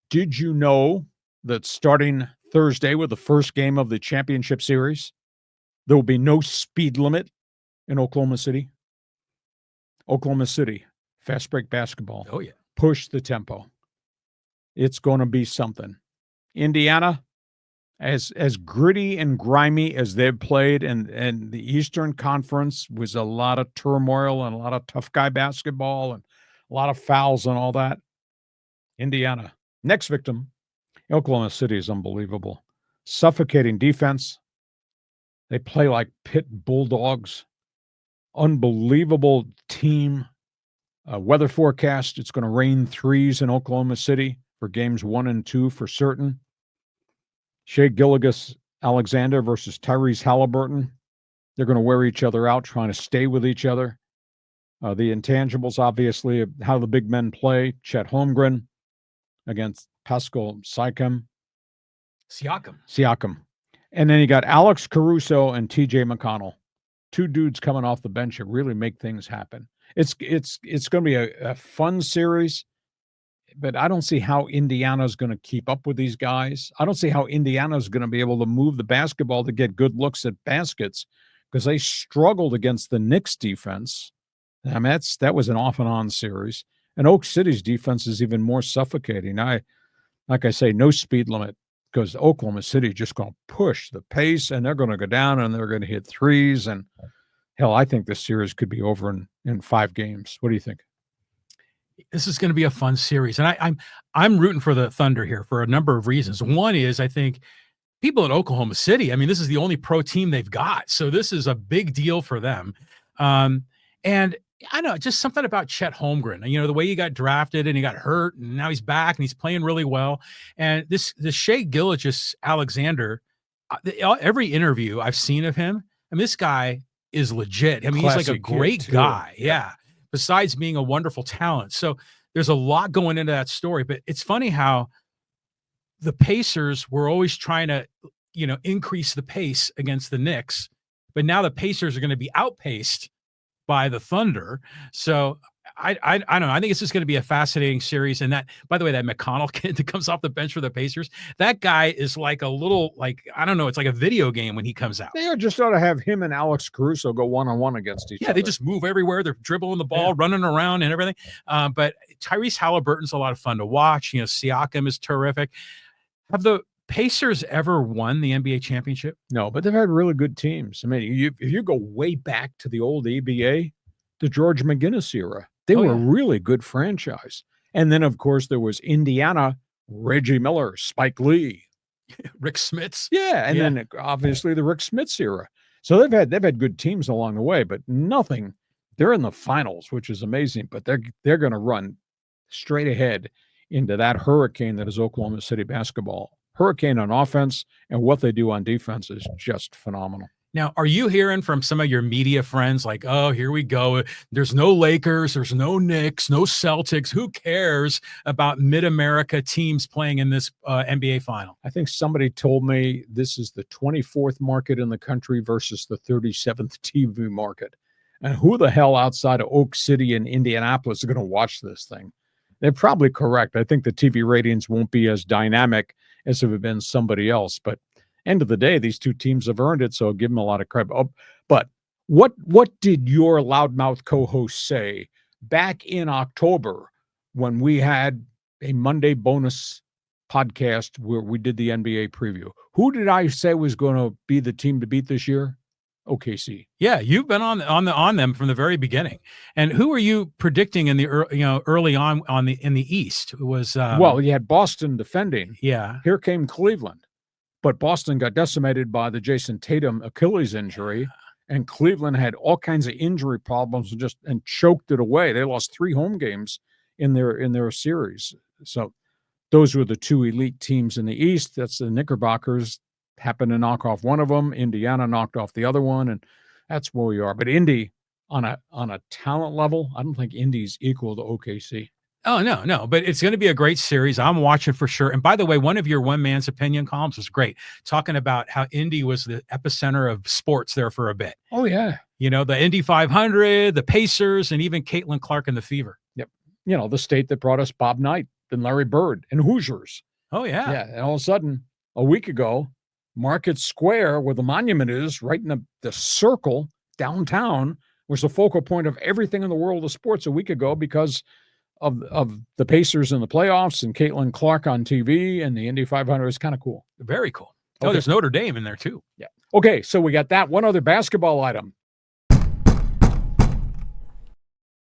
Did you know that starting Thursday with the first game of the championship series, there will be no speed limit in Oklahoma City? Oklahoma City, fast break basketball. Oh, yeah. Push the tempo. It's going to be something. Indiana, as gritty and grimy as they've played, and the Eastern Conference was a lot of turmoil and a lot of tough guy basketball and a lot of fouls and all that. Indiana, next victim. Oklahoma City is unbelievable. Suffocating defense. They play like pit bulldogs. Unbelievable team. Weather forecast, it's going to rain threes in Oklahoma City for games 1 and 2 for certain. Shai Gilgeous-Alexander versus Tyrese Haliburton. They're going to wear each other out, trying to stay with each other. The intangibles, obviously, of how the big men play. Chet Holmgren against Pascal Siakam. And then you got Alex Caruso and TJ McConnell. Two dudes coming off the bench that really make things happen. It's going to be a fun series, but I don't see how Indiana's going to keep up with these guys. I don't see how Indiana's going to be able to move the basketball to get good looks at baskets because they struggled against the Knicks defense. I mean, that was an off and on series. And Oak City's defense is even more suffocating. Like I say, no speed limit because Oklahoma City just going to push the pace and they're going to go down and they're going to hit threes. And hell, I think this series could be over in 5 games. What do you think? This is going to be a fun series. And I'm rooting for the Thunder here for a number of reasons. One is I think people in Oklahoma City, I mean, this is the only pro team they've got. So this is a big deal for them. And I know just something about Chet Holmgren, you know, the way he got drafted and he got hurt and now he's back and he's playing really well. And this Shai Gilgeous-Alexander, every interview I've seen of him, I mean, this guy is legit. I mean, he's like a great guy. Yeah. Besides being a wonderful talent. So there's a lot going into that story, but it's funny how the Pacers were always trying to, you know, increase the pace against the Knicks, but now the Pacers are going to be outpaced by the Thunder. So I don't know. I think it's just going to be a fascinating series. And that, by the way, that McConnell kid that comes off the bench for the Pacers, that guy is like a little, like, I don't know. It's like a video game when he comes out. They just ought to have him and Alex Caruso go one-on-one against each other. Yeah, they just move everywhere. They're dribbling the ball, running around and everything. But Tyrese Haliburton's a lot of fun to watch. You know, Siakam is terrific. Have the Pacers ever won the NBA championship? No, but they've had really good teams. I mean, if you go way back to the old ABA, the George McGinnis era, they were a really good franchise. And then, of course, there was Indiana, Reggie Miller, Spike Lee, Rick Smits. Yeah, and then obviously the Rick Smits era. So they've had good teams along the way, but nothing. They're in the finals, which is amazing. But they're going to run straight ahead into that hurricane that is Oklahoma City basketball. Hurricane on offense, and what they do on defense is just phenomenal. Now, are you hearing from some of your media friends like, oh, here we go. There's no Lakers, there's no Knicks, no Celtics. Who cares about Mid-America teams playing in this NBA final? I think somebody told me this is the 24th market in the country versus the 37th TV market. And who the hell outside of Oak City and Indianapolis are going to watch this thing? They're probably correct. I think the TV ratings won't be as dynamic as if it had been somebody else. But end of the day, these two teams have earned it, so I'll give them a lot of credit. Oh, but what did your loudmouth co-host say back in October when we had a Monday bonus podcast where we did the NBA preview? Who did I say was going to be the team to beat this year? OKC. Yeah, you've been on them from the very beginning. And who were you predicting in the early on in the East? It was well, you had Boston defending. Yeah. Here came Cleveland. But Boston got decimated by the Jason Tatum Achilles injury, and Cleveland had all kinds of injury problems and choked it away. They lost 3 home games in their series. So those were the 2 elite teams in the East. That's the Knickerbockers happened to knock off one of them. Indiana knocked off the other one, and that's where we are. But Indy, on a talent level, I don't think Indy's equal to OKC. Oh, no, but it's going to be a great series. I'm watching for sure. And by the way, one of your one man's opinion columns was great, talking about how Indy was the epicenter of sports there for a bit. Oh, yeah. You know, the Indy 500, the Pacers, and even Caitlin Clark and the Fever. Yep. You know, the state that brought us Bob Knight. than Larry Bird and Hoosiers. Oh, yeah. Yeah. And all of a sudden, a week ago, Market Square, where the monument is, right in the circle downtown, was the focal point of everything in the world of sports a week ago because of the Pacers in the playoffs and Caitlin Clark on TV and the Indy 500. Is kind of cool. Very cool. Oh, Okay. there's Notre Dame in there too. Yeah. Okay, so we got that. One other basketball item.